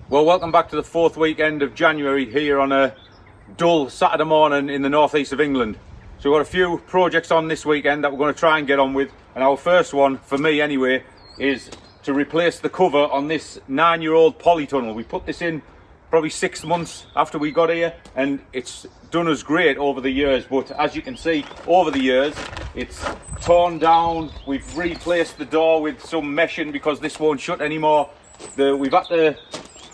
Well, welcome back to the fourth weekend of January here on a dull Saturday morning in the northeast of England. So we've got a few projects on this weekend that we're going to try and get on with, and our first one, for me anyway, is to replace the cover on this 9-year-old Polytunnel. We put this in probably 6 months after we got here, and it's done us great over the years, but as you can see, over the years it's torn down. We've replaced the door with some meshing because this won't shut anymore. We've had to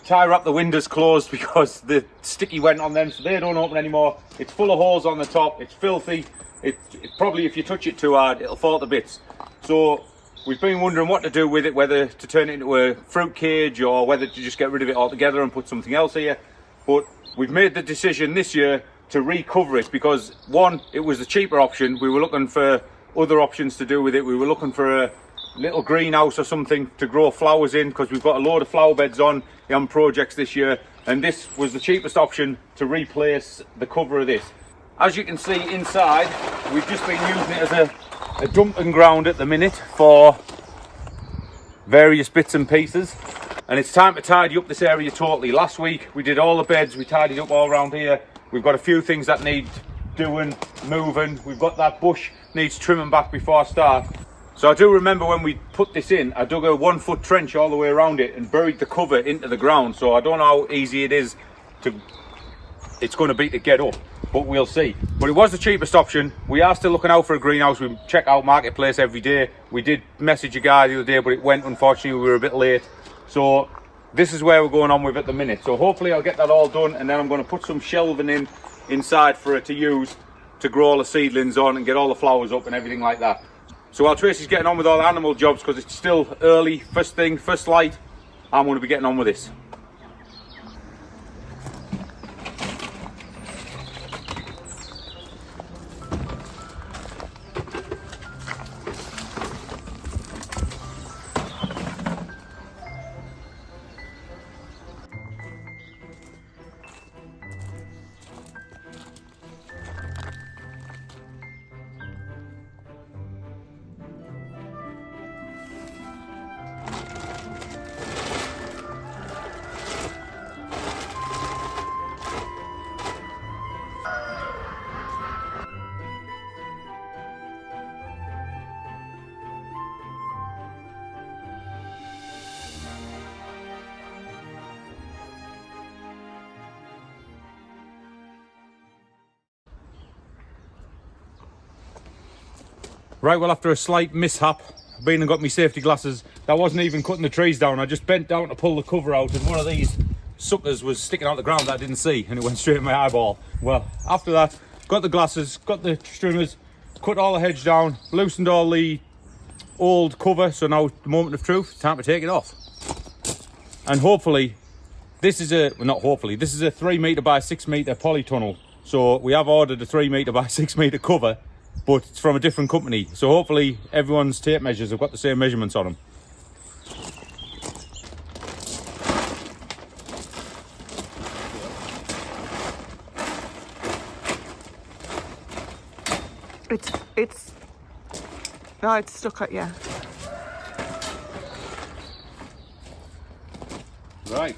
tie wrap the windows closed because the sticky went on them, so they don't open anymore. It's full of holes on the top, it's filthy. It probably, if you touch it too hard, it'll fall to bits. So we've been wondering what to do with it, whether to turn it into a fruit cage or whether to just get rid of it altogether and put something else here. But we've made the decision this year to recover it because, one, it was the cheaper option. We were looking for other options to do with it. We were looking for a little greenhouse or something to grow flowers in because we've got a load of flower beds on projects this year, and this was the cheapest option to replace the cover of this. As you can see inside, we've just been using it as a dumping ground at the minute for various bits and pieces, and it's time to tidy up this area totally. Last week we did all the beds, we tidied up all around here. We've got a few things that need doing, moving. We've got that bush needs trimming back before I start. So I do remember when we put this in, I dug a 1-foot trench all the way around it and buried the cover into the ground. So I don't know how easy it's going to be to get up, but we'll see. But it was the cheapest option. We are still looking out for a greenhouse. We check out Marketplace every day. We did message a guy the other day, but it went, unfortunately, we were a bit late. So this is where we're going on with at the minute. So hopefully I'll get that all done, and then I'm going to put some shelving inside for it to use to grow all the seedlings on and get all the flowers up and everything like that. So while Tracy's getting on with all the animal jobs, because it's still early, first light, I'm going to be getting on with this. Right, well, after a slight mishap, I've been and got my safety glasses. That wasn't even cutting the trees down. I just bent down to pull the cover out, and one of these suckers was sticking out the ground that I didn't see, and it went straight in my eyeball. Well, after that, got the glasses, got the trimmers, cut all the hedge down, loosened all the old cover, so now the moment of truth, time to take it off. And hopefully, this is a 3 metre by 6 metre polytunnel. So we have ordered a 3 metre by 6 metre cover, but it's from a different company, so hopefully everyone's tape measures have got the same measurements on them. It's stuck at you. Right.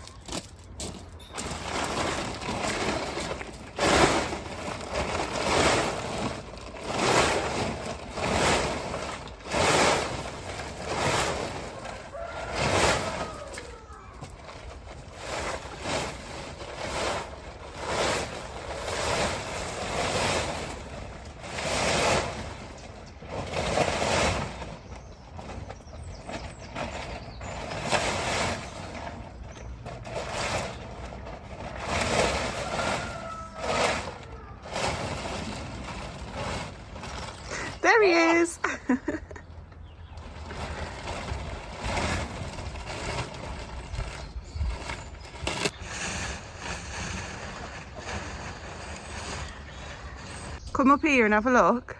There he is. Come up here and have a look.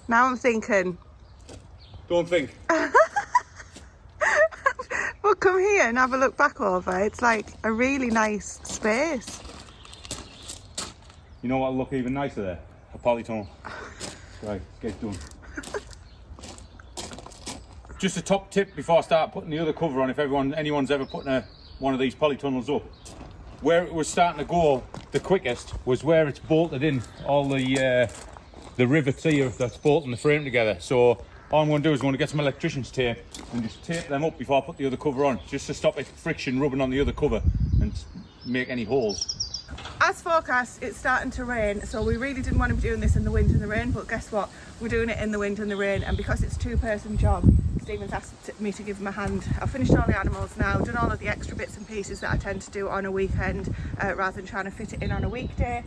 Now I'm thinking. Don't think. Well, come here and have a look back over. It's like a really nice space. You know what'll look even nicer there? A polytunnel. Right, get it done. just a top tip before I start putting the other cover on, if anyone's ever putting one of these polytunnels up, where it was starting to go the quickest was where it's bolted in, all the rivets here that's bolting the frame together. So all I'm going to do is I'm going to get some electrician's tape and just tape them up before I put the other cover on, just to stop it friction rubbing on the other cover and make any holes. As forecast, it's starting to rain, so we really didn't want to be doing this in the wind and the rain, but guess what? We're doing it in the wind and the rain, and because it's a two-person job, Stephen's asked me to give him a hand. I've finished all the animals now, done all of the extra bits and pieces that I tend to do on a weekend rather than trying to fit it in on a weekday.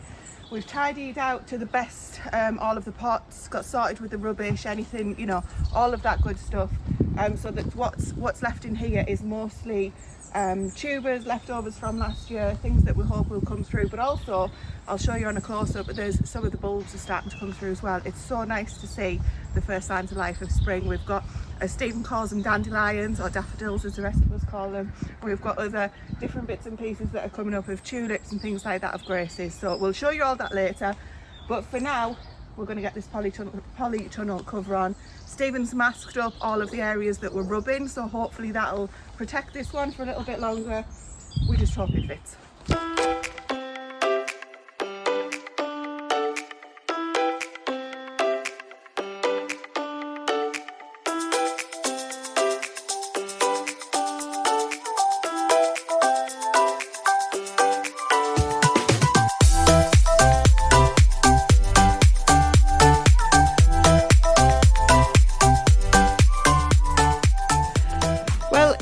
We've tidied out to the best all of the pots, got sorted with the rubbish, anything, you know, all of that good stuff. So that what's left in here is mostly tubers, leftovers from last year, things that we hope will come through, but also I'll show you on a close-up, but there's some of the bulbs are starting to come through as well. It's so nice to see the first signs of life of spring. We've got, as Stephen calls them, dandelions, or daffodils as the rest of us call them. We've got other different bits and pieces that are coming up of tulips and things like that, of graces, so we'll show you all that later. But for now, we're going to get this polytunnel cover on. Stephen's masked up all of the areas that we're rubbing, so hopefully that'll protect this one for a little bit longer. We just hope it fits.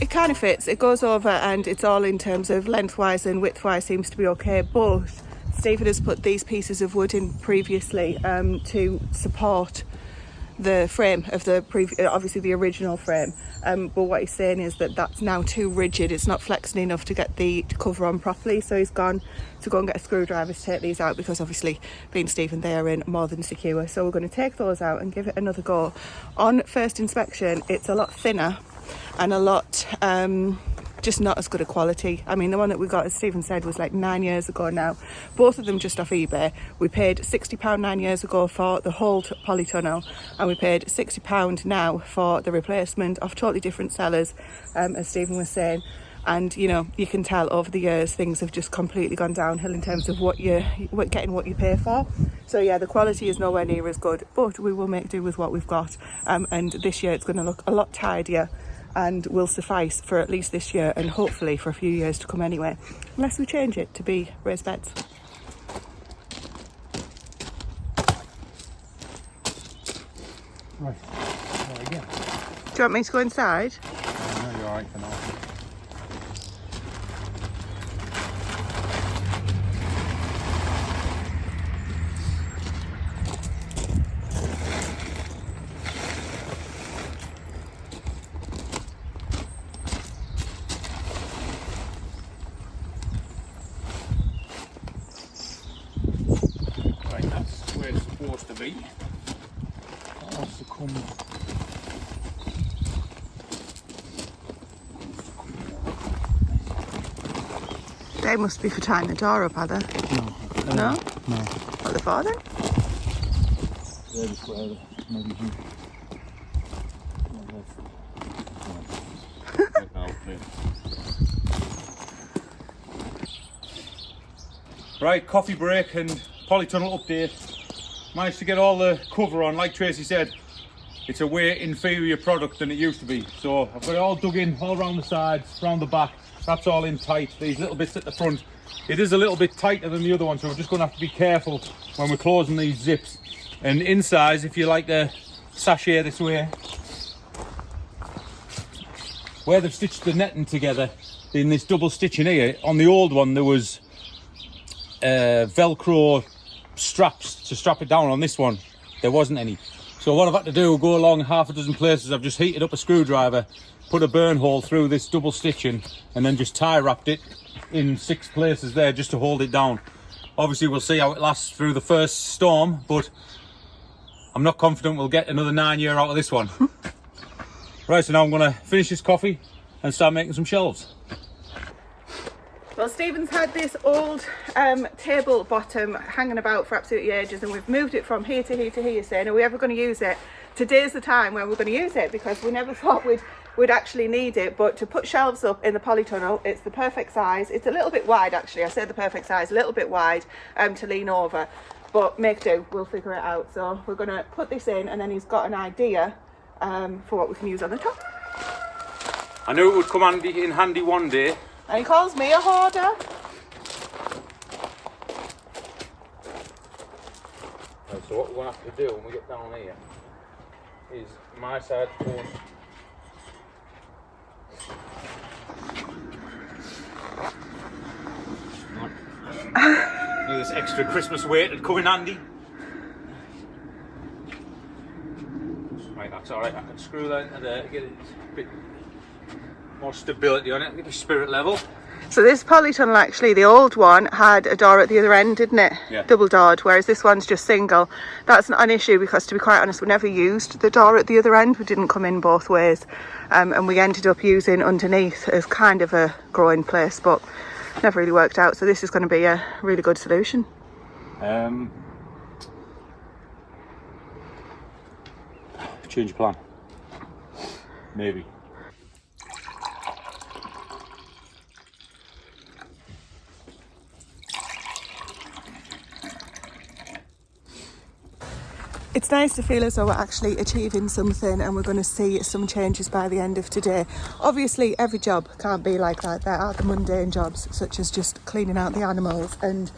Kind of fits, it goes over, and it's all in terms of lengthwise and widthwise seems to be okay, but Stephen has put these pieces of wood in previously to support the frame of the obviously the original frame, but what he's saying is that that's now too rigid, it's not flexing enough to get the cover on properly, so he's gone to go and get a screwdriver to take these out, because obviously being Stephen they are in more than secure. So we're going to take those out and give it another go. On first inspection it's a lot thinner and a lot just not as good a quality. I mean, the one that we got, as Stephen said, was like 9 years ago now. Both of them just off eBay. We paid £60 9 years ago for the whole polytunnel, and we paid £60 now for the replacement, of totally different sellers, as Stephen was saying. And you know, you can tell over the years things have just completely gone downhill in terms of what you're getting, what you pay for. So yeah, the quality is nowhere near as good, but we will make do with what we've got, and this year it's going to look a lot tidier and will suffice for at least this year, and hopefully for a few years to come anyway, unless we change it to be raised beds. Right, again. Do you want me to go inside? No, you're alright for now. To be. That wants to come. They must be for tying the door up, are they? No. No? No. What are they for then? They're just where maybe Right, coffee break and polytunnel update. Managed to get all the cover on. Like Tracy said, it's a way inferior product than it used to be. So I've got it all dug in, all around the sides, around the back. That's all in tight. These little bits at the front, it is a little bit tighter than the other one, so we're just going to have to be careful when we're closing these zips. And inside, if you like the sachet this way, where they've stitched the netting together in this double stitching here, on the old one there was Velcro straps to strap it down. On this one there wasn't any, so what I've had to do, go along half a dozen places, I've just heated up a screwdriver, put a burn hole through this double stitching, and then just tie wrapped it in 6 places there just to hold it down. Obviously we'll see how it lasts through the first storm, but I'm not confident we'll get another 9 year out of this one. Right, so now I'm going to finish this coffee and start making some shelves. Well, Stephen's had this old table bottom hanging about for absolutely ages, and we've moved it from here to here to here, saying, are we ever going to use it? today's the time when we're going to use it, because we never thought we'd actually need it. But to put shelves up in the polytunnel, it's the perfect size. It's a little bit wide, actually. I say the perfect size, a little bit wide to lean over, but make do, we'll figure it out. So we're going to put this in, and then he's got an idea for what we can use on the top. I knew it would come in handy one day. And he calls me a hoarder. Right, so what we're going to have to do when we get down here is my side first. This extra Christmas weight would come in handy. Right, that's alright, I can screw that into there to get it a bit more stability on it, get the spirit level. So this polytunnel, actually, the old one had a door at the other end, didn't it? Yeah. Double doored, whereas this one's just single. That's not an issue, because to be quite honest, we never used the door at the other end. We didn't come in both ways. And we ended up using underneath as kind of a growing place, but never really worked out. So this is going to be a really good solution. Change of plan. Maybe. It's nice to feel as though we're actually achieving something, and we're going to see some changes by the end of today. Obviously, every job can't be like that. There are the mundane jobs, such as just cleaning out the animals, and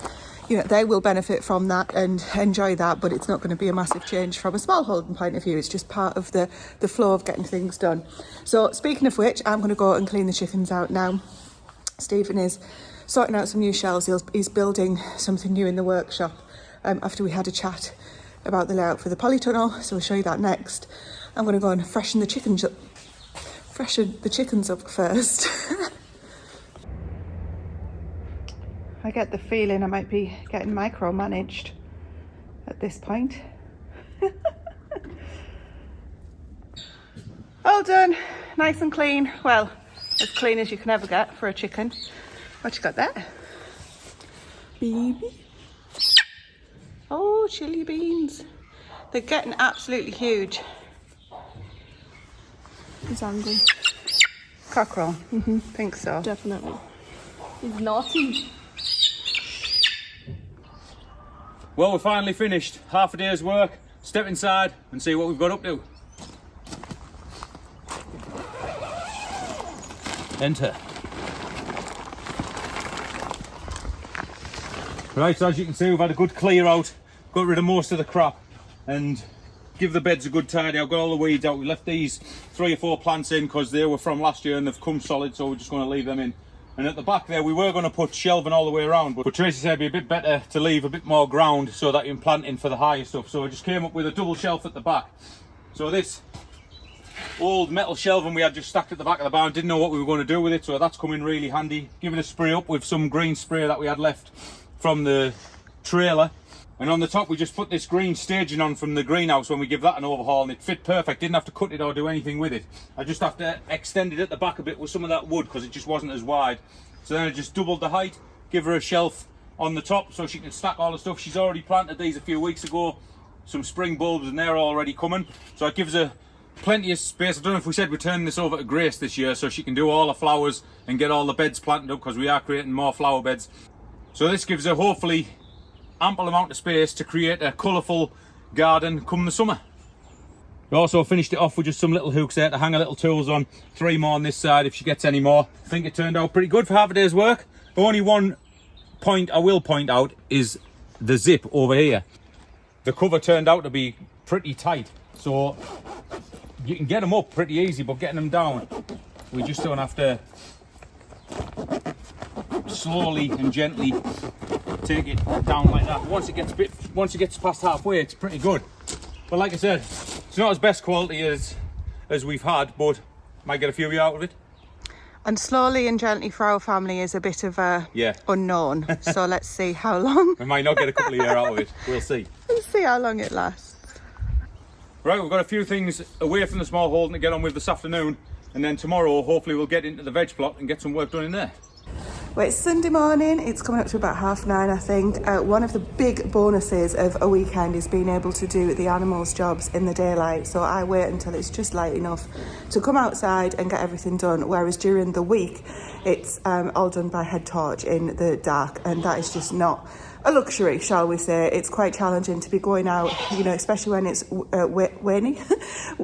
they will benefit from that and enjoy that, but it's not going to be a massive change from a smallholding point of view. It's just part of the flow of getting things done. So speaking of which, I'm going to go and clean the chickens out now. Stephen is sorting out some new shelves. He's building something new in the workshop after we had a chat about the layout for the polytunnel, so we'll show you that next. I'm going to go and freshen the chickens up first. I get the feeling I might be getting micromanaged at this point. All done, nice and clean. Well, as clean as you can ever get for a chicken. What you got there? Baby. Oh, chili beans. They're getting absolutely huge. He's angry. Cockerel? Think so. Definitely. He's naughty. Well, we're finally finished. Half a day's work. Step inside and see what we've got up to. Enter. Right, so as you can see, we've had a good clear out, got rid of most of the crap, and give the beds a good tidy. I've got all the weeds out. We left these 3 or 4 plants in because they were from last year and they've come solid, so we're just going to leave them in. And at the back there, we were going to put shelving all the way around, but Tracy said it'd be a bit better to leave a bit more ground so that you can plant in for the higher stuff. So I just came up with a double shelf at the back. So this old metal shelving we had just stacked at the back of the barn, didn't know what we were going to do with it, so that's come in really handy. Give it a spray up with some green spray that we had left from the trailer. And on the top we just put this green staging on from the greenhouse when we give that an overhaul, and it fit perfect. Didn't have to cut it or do anything with it. I just have to extend it at the back a bit with some of that wood because it just wasn't as wide. So then I just doubled the height, give her a shelf on the top so she can stack all the stuff. She's already planted these a few weeks ago, some spring bulbs, and they're already coming. So it gives her plenty of space. I don't know if we said we're turning this over to Grace this year so she can do all the flowers and get all the beds planted up, because we are creating more flower beds. So this gives her hopefully ample amount of space to create a colourful garden come the summer. We also finished it off with just some little hooks there to hang her little tools on. 3 more on this side if she gets any more. I think it turned out pretty good for half a day's work. Only one point I will point out is the zip over here. The cover turned out to be pretty tight, so you can get them up pretty easy, but getting them down, we just don't have to slowly and gently take it down like that. Once it gets past halfway, it's pretty good. But like I said, it's not as best quality as we've had, but might get a few of you out of it. And slowly and gently for our family is a bit of a unknown. So let's see how long. We might not get a couple of years out of it. We'll see. We'll see how long it lasts. Right, we've got a few things away from the small holding to get on with this afternoon, and then tomorrow hopefully we'll get into the veg plot and get some work done in there. Well, it's Sunday morning, it's coming up to about 9:30 I think. One of the big bonuses of a weekend is being able to do the animals' jobs in the daylight, so I wait until it's just light enough to come outside and get everything done, whereas during the week it's all done by head torch in the dark, and that is just not a luxury, shall we say. It's quite challenging to be going out, you know, especially when it's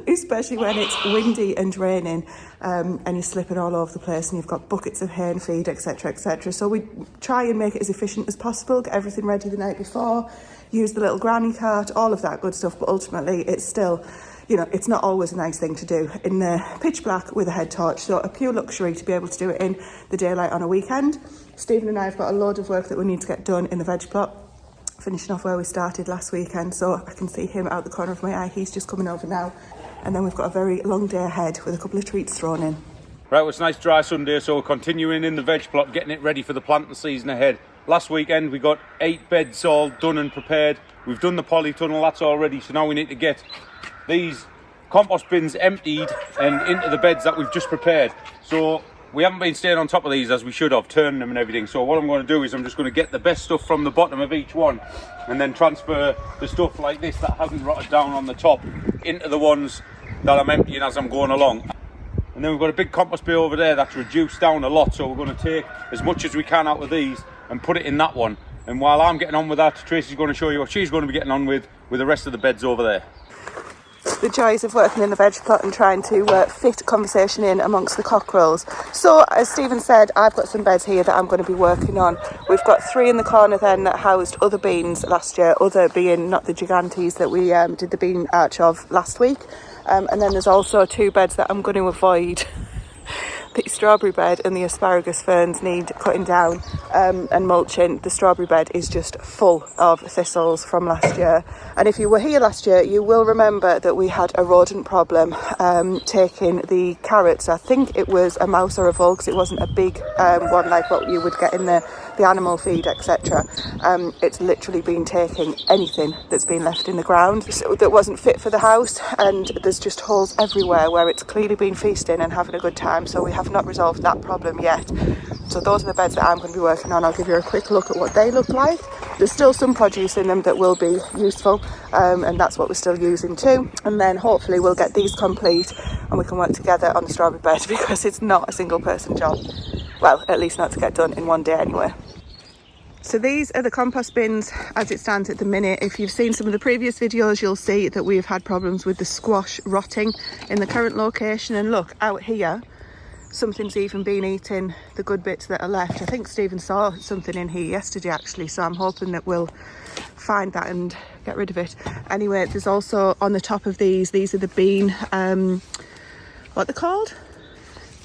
especially when it's windy and raining, and you're slipping all over the place and you've got buckets of hay and feed, etc, etc. So we try and make it as efficient as possible, get everything ready the night before, use the little granny cart, all of that good stuff, but ultimately it's still, you know, it's not always a nice thing to do in the pitch black with a head torch, so a pure luxury to be able to do it in the daylight on a weekend. Stephen and I have got a load of work that we need to get done in the veg plot, finishing off where we started last weekend, so I can see him out the corner of my eye. He's just coming over now, and then we've got a very long day ahead with a couple of treats thrown in. Right, well, it's a nice dry Sunday, so we're continuing in the veg plot, getting it ready for the planting season ahead. Last weekend we got 8 beds all done and prepared. We've done the polytunnel, that's all ready, so now we need to get these compost bins emptied and into the beds that we've just prepared. So we haven't been staying on top of these as we should have, turning them and everything. So what I'm going to do is I'm just going to get the best stuff from the bottom of each one and then transfer the stuff like this that hasn't rotted down on the top into the ones that I'm emptying as I'm going along. And then we've got a big compost bin over there that's reduced down a lot, so we're going to take as much as we can out of these and put it in that one. And while I'm getting on with that, Tracy's going to show you what she's going to be getting on with the rest of the beds over there. The joys of working in the veg plot and trying to fit conversation in amongst the cockerels. So, as Stephen said, I've got some beds here that I'm going to be working on. We've got 3 in the corner then that housed other beans last year, other being not the gigantes that we did the bean arch of last week. And then there's also 2 beds that I'm going to avoid. The strawberry bed and the asparagus ferns need cutting down and mulching. The strawberry bed is just full of thistles from last year. And if you were here last year, you will remember that we had a rodent problem taking the carrots. I think it was a mouse or a vole, because it wasn't a big one like what you would get in the animal feed, etc. It's literally been taking anything that's been left in the ground that wasn't fit for the house, and there's just holes everywhere where it's clearly been feasting and having a good time. So we have not resolved that problem yet. So those are the beds that I'm going to be working on. I'll give you a quick look at what they look like. There's still some produce in them that will be useful, and that's what we're still using too. And then hopefully we'll get these complete and we can work together on the strawberry bed, because it's not a single person job. Well, at least not to get done in one day anyway. So these are the compost bins as it stands at the minute. If you've seen some of the previous videos, you'll see that we've had problems with the squash rotting in the current location. And look, out here, something's even been eating the good bits that are left. I think Stephen saw something in here yesterday actually, so I'm hoping that we'll find that and get rid of it. Anyway, there's also on the top of these are the bean, what they're called?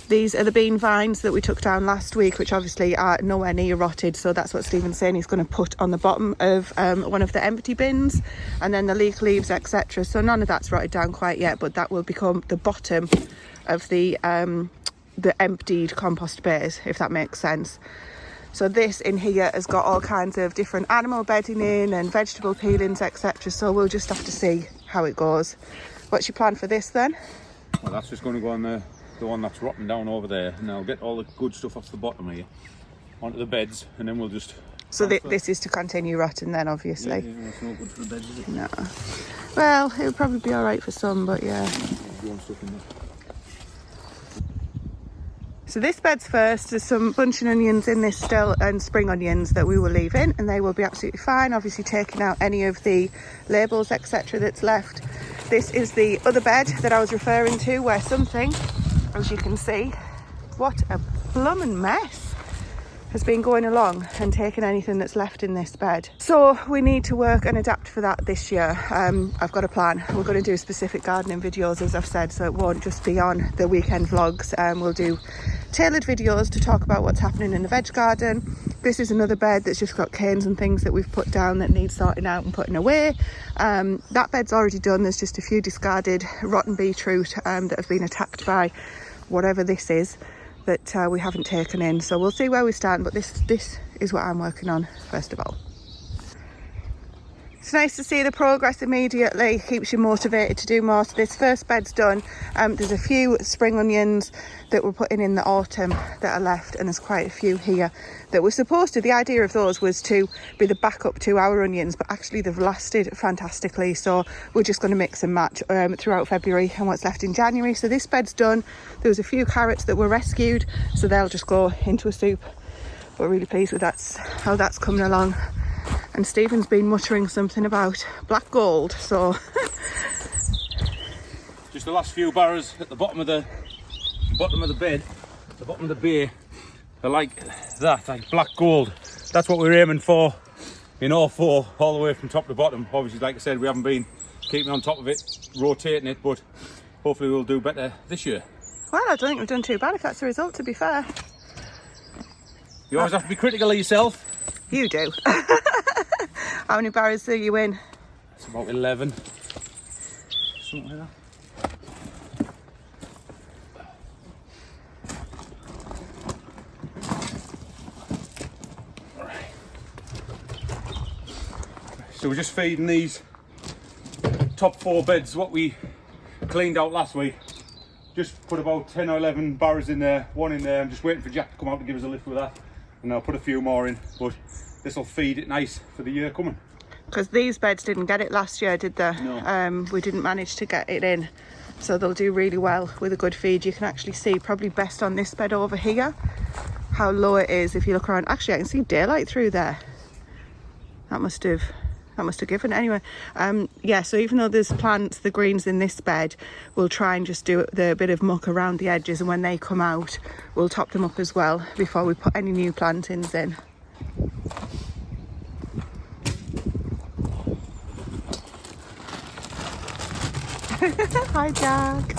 These are the bean vines that we took down last week, which obviously are nowhere near rotted. So that's what Stephen's saying he's going to put on the bottom of one of the empty bins, and then the leek leaves, etc. So none of that's rotted down quite yet, but that will become the bottom of the emptied compost bays, if that makes sense. So this in here has got all kinds of different animal bedding in and vegetable peelings, etc. So we'll just have to see how it goes. What's your plan for this then? Well, that's just going to go on the one that's rotting down over there, and I'll get all the good stuff off the bottom here onto the beds, and then we'll just... So this is to continue rotting then, obviously? Yeah, it's not good for the beds, is it? No. Well, it would probably be alright for some, but yeah. So this bed's first. There's some bunching onions in this still, and spring onions that we will leave in, and they will be absolutely fine, obviously taking out any of the labels, etc. that's left. This is the other bed that I was referring to, where something, as you can see, what a bloomin' mess, has been going along and taking anything that's left in this bed. So we need to work and adapt for that this year. I've got a plan. We're going to do specific gardening videos, as I've said, so it won't just be on the weekend vlogs. We'll do tailored videos to talk about what's happening in the veg garden. This is another bed that's just got canes and things that we've put down that need sorting out and putting away. That bed's already done. There's just a few discarded rotten beetroot that have been attacked by whatever this is that we haven't taken in. So we'll see where we stand, but this is what I'm working on first of all. It's nice to see the progress immediately, keeps you motivated to do more. So this first bed's done. There's a few spring onions that we're putting in the autumn that are left, and there's quite a few here that were supposed to, the idea of those was to be the backup to our onions, but actually they've lasted fantastically. So we're just going to mix and match throughout February and what's left in January. So this bed's done. There was a few carrots that were rescued, so they'll just go into a soup. We're really pleased with how that's coming along. And Stephen's been muttering something about black gold, so just the last few barrows at the bottom of the bed, the bottom of the bay, are like that, like black gold. That's what we're aiming for in all four, all the way from top to bottom. Obviously, like I said, we haven't been keeping on top of it, rotating it, but hopefully we'll do better this year. Well, I don't think we've done too bad if that's the result, to be fair. You always have to be critical of yourself. You do. How many barrows are you in? It's about 11. Something like that. So we're just feeding these top 4 beds what we cleaned out last week. Just put about 10 or 11 barrows in there, one in there. I'm just waiting for Jack to come out to give us a lift with that, and I'll put a few more in, but this will feed it nice for the year coming. Because these beds didn't get it last year, did they? No. We didn't manage to get it in, so they'll do really well with a good feed. You can actually see probably best on this bed over here how low it is if you look around. Actually, I can see daylight through there. That must have given anyway. Yeah, so even though there's plants, the greens in this bed, we'll try and just do the bit of muck around the edges, and when they come out we'll top them up as well before we put any new plantings in. Hi Jack.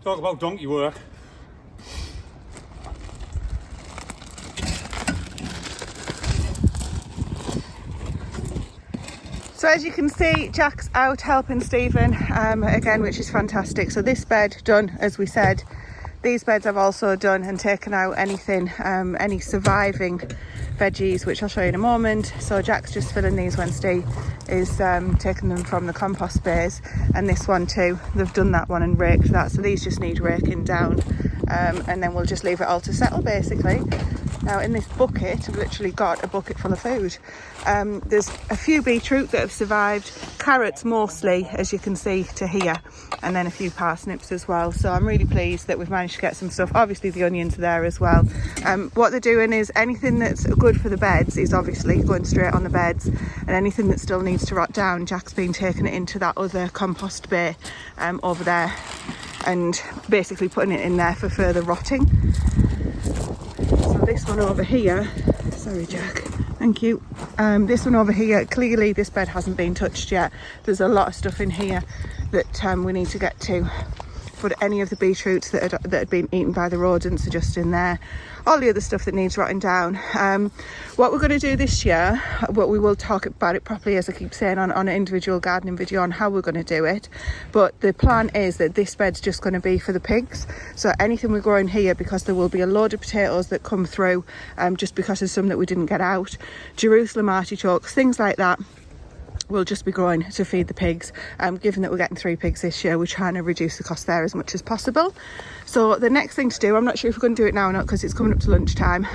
Talk about donkey work. So as you can see, Jack's out helping Stephen again, which is fantastic. So this bed done, as we said. These beds I've also done and taken out anything, any surviving veggies, which I'll show you in a moment. So Jack's just filling these when Steve is taking them from the compost bays, and this one too, they've done that one and raked that, so these just need raking down, and then we'll just leave it all to settle basically. Now in this bucket, I've literally got a bucket full of food. There's a few beetroot that have survived, carrots mostly, as you can see to here, and then a few parsnips as well. So I'm really pleased that we've managed to get some stuff. Obviously the onions are there as well. What they're doing is anything that's good for the beds is obviously going straight on the beds, and anything that still needs to rot down, Jack's been taking it into that other compost bay over there and basically putting it in there for further rotting. So this one over here, sorry Jack, thank you. This one over here, clearly this bed hasn't been touched yet. There's a lot of stuff in here that we need to get to. But any of the beetroots that had been eaten by the rodents are just in there. All the other stuff that needs rotting down. What we're going to do this year, what we will talk about it properly, as I keep saying, on an individual gardening video on how we're going to do it. But the plan is that this bed's just going to be for the pigs. So anything we grow in here, because there will be a load of potatoes that come through, just because there's some that we didn't get out, Jerusalem artichokes, things like that, we'll just be growing to feed the pigs. Given that we're getting 3 pigs this year, we're trying to reduce the cost there as much as possible. So the next thing to do, I'm not sure if we're going to do it now or not because it's coming up to lunchtime,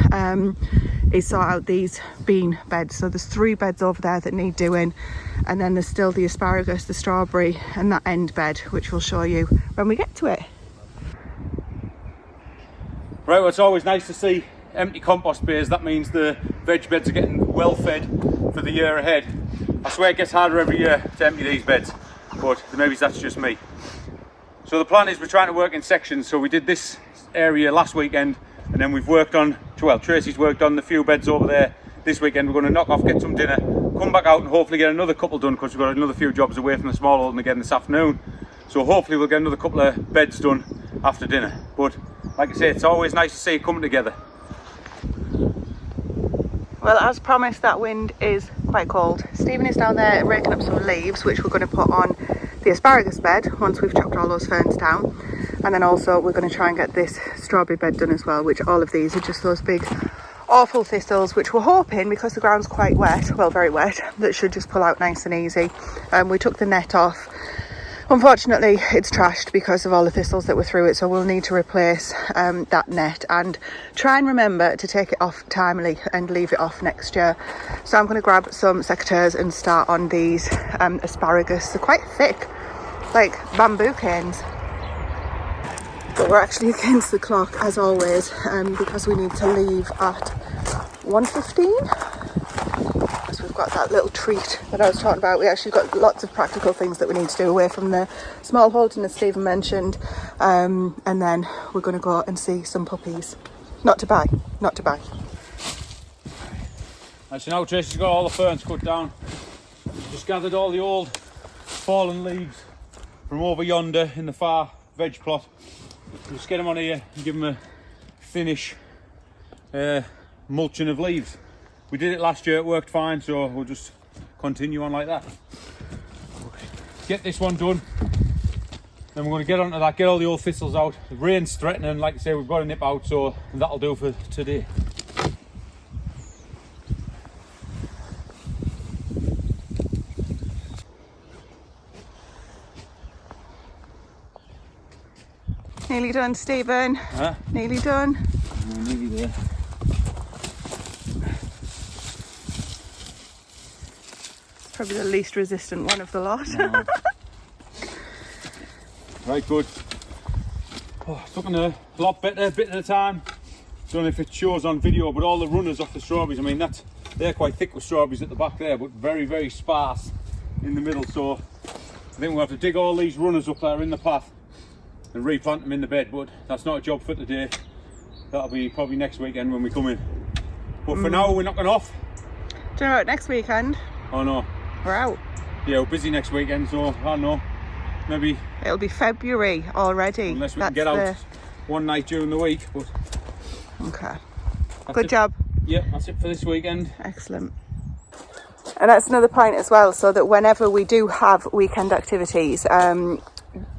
is sort out these bean beds. So there's 3 beds over there that need doing, and then there's still the asparagus, the strawberry, and that end bed, which we'll show you when we get to it. Right, well, it's always nice to see empty compost bays. That means the veg beds are getting well fed for the year ahead. I swear it gets harder every year to empty these beds, but maybe that's just me. So the plan is we're trying to work in sections. So we did this area last weekend, and then we've worked on, well, Tracy's worked on the few beds over there this weekend. We're going to knock off, get some dinner, come back out and hopefully get another couple done, because we've got another few jobs away from the smallholding again this afternoon. So hopefully we'll get another couple of beds done after dinner. But like I say, it's always nice to see it coming together. Well, as promised, that wind is quite cold. Stephen is down there raking up some leaves, which we're going to put on the asparagus bed once we've chopped all those ferns down. And then also we're going to try and get this strawberry bed done as well, which all of these are just those big awful thistles, which we're hoping, because the ground's quite wet, well, very wet, that should just pull out nice and easy. We took the net off. Unfortunately, it's trashed because of all the thistles that were through it, so we'll need to replace that net and try and remember to take it off timely and leave it off next year. So I'm going to grab some secateurs and start on these asparagus. They're quite thick, like bamboo canes. But we're actually against the clock as always, because we need to leave at 1:15. Because we've got that little treat that I was talking about. We actually got lots of practical things that we need to do away from the Smallholding, as Stephen mentioned, and then we're going to go and see some puppies. Not to buy. Right, so now Tracy's got all the ferns cut down. Just gathered all the old fallen leaves from over yonder in the far veg plot. Just get them on here and give them a finish mulching of leaves. We did it last year, it worked fine, so we'll just continue on like that. Get this one done, then we're going to get onto that, get all the old thistles out. The rain's threatening, like I say, we've got to nip out, so that'll do for today. Nearly done, Stephen. Huh? Nearly done. Nearly there. Probably the least resistant one of the lot. No. Right, good. Oh, it's looking a lot better, a bit at a time. Don't know if it shows on video, but all the runners off the strawberries, I mean, they're quite thick with strawberries at the back there, but very, very sparse in the middle. So I think we'll have to dig all these runners up that are in the path and replant them in the bed, but that's not a job for today. That'll be probably next weekend when we come in. But for now, we're knocking off. Do you know what, next weekend? Oh no. We're out. Yeah, we're busy next weekend, so I don't know. Maybe. It'll be February already. Unless we can get out one night during the week. But okay. Good job. Yeah, that's it for this weekend. Excellent. And that's another point as well, so that whenever we do have weekend activities,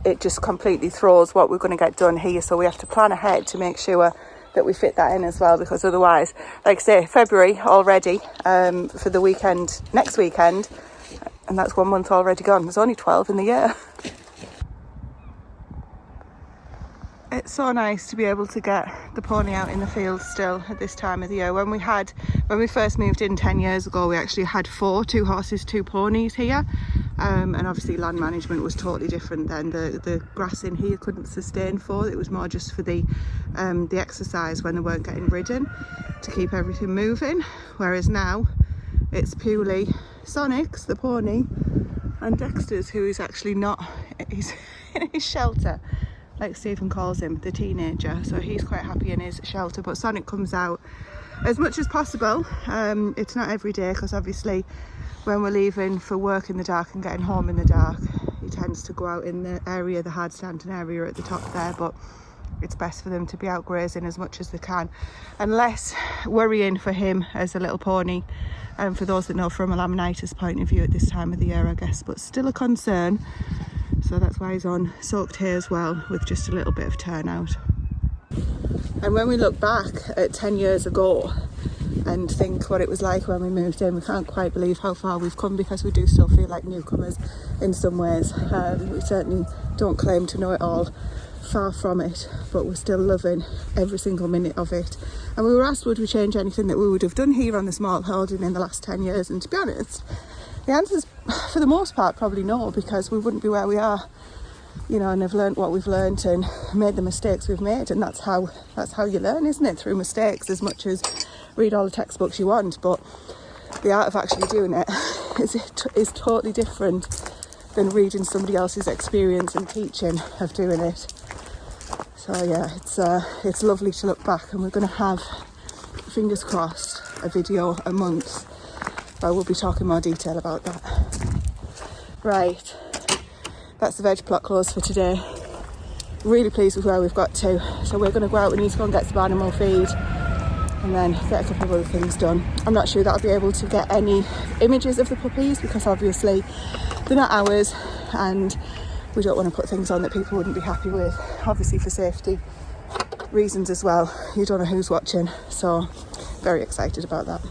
it just completely throws what we're going to get done here. So we have to plan ahead to make sure that we fit that in as well, because otherwise, like I say, February already for the weekend, next weekend, and that's 1 month already gone. There's only 12 in the year. It's so nice to be able to get the pony out in the field still at this time of the year. When we first moved in 10 years ago, we actually had 2 horses, 2 ponies here. And obviously land management was totally different then. The grass in here couldn't sustain 4. It was more just for the exercise when they weren't getting ridden, to keep everything moving. Whereas now it's purely Sonic's, the pony, and Dexter's, who is actually not, he's in his shelter, like Stephen calls him, the teenager. So he's quite happy in his shelter, but Sonic comes out as much as possible. It's not every day, because obviously when we're leaving for work in the dark and getting home in the dark, he tends to go out in the area, the hard standing area at the top there, but it's best for them to be out grazing as much as they can, and less worrying for him as a little pony, for those that know, from a laminitis point of view at this time of the year, I guess, but still a concern. So that's why he's on soaked hay as well, with just a little bit of turnout. And when we look back at 10 years ago and think what it was like when we moved in, we can't quite believe how far we've come, because we do still feel like newcomers in some ways. We certainly don't claim to know it all, far from it, but we're still loving every single minute of it. And we were asked, would we change anything that we would have done here on the Smallholding in the last 10 years, and to be honest, the answer is, for the most part, probably no, because we wouldn't be where we are, you know, and have learnt what we've learnt and made the mistakes we've made. And that's how you learn, isn't it? Through mistakes, as much as read all the textbooks you want. But the art of actually doing it is totally different than reading somebody else's experience and teaching of doing it. So yeah, it's lovely to look back, and we're going to have, fingers crossed, a video a month. I will be talking more detail about that. Right, that's the veg plot closed for today. Really pleased with where we've got to. So we're going to go out, we need to go and get some animal feed, and then get a couple of other things done. I'm not sure that I'll be able to get any images of the puppies because obviously they're not ours and we don't want to put things on that people wouldn't be happy with, obviously for safety reasons as well. You don't know who's watching, so very excited about that.